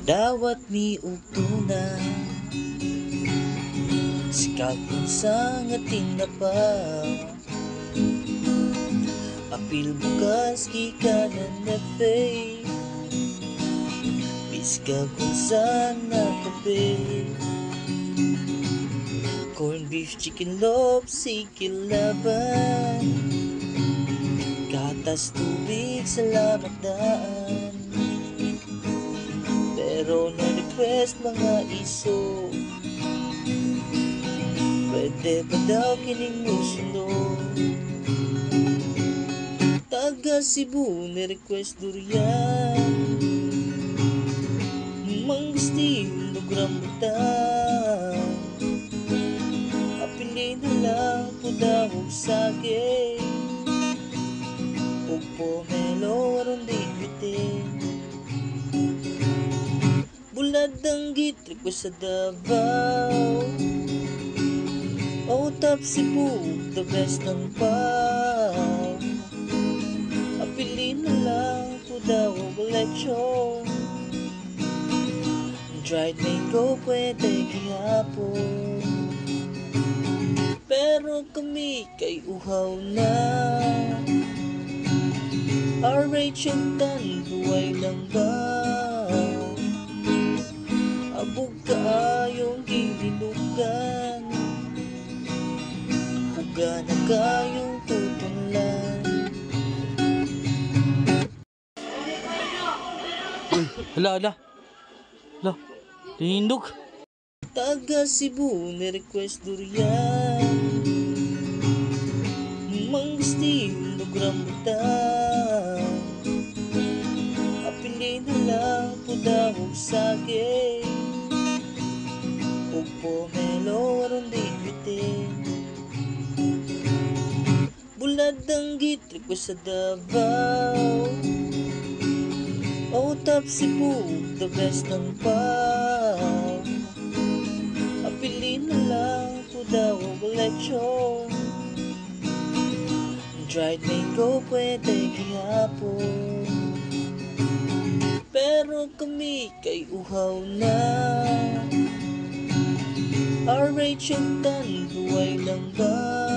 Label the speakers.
Speaker 1: Dawat mi ugtuna sikag unsa nga tinapa apil bukas gikanan na fay biskag unsa na kape corn beef chicken loaf sikilaban gatas tubig salamat daan pero na request mga iso pwede ba daw kining musunod taga Cebu ni request durian mangustin ug rambutan apilin na lang po daw og saging ug pomelo aron di bitin bulad ang git request sa Davao oh top Cebu the best ng pao apilin na lang po daw og lechon dried mango pwede gihapon pero kami kay uhaw na RH yung tan buhay lang ba abog kaayong gilinugan huga na kayong tutunlan.
Speaker 2: Hala. Tindog.
Speaker 1: Taga Cebu ni request durian mangustin ug rambutan apilin na lang po daw og saging ug pomelo aron di bitin bulad ang git request sa Davao oh top Cebu the best ng pao apilin na lang po daw og lechon dried mango pwede gihapon pero kami kay uhaw na RH yung tan buhay lang ba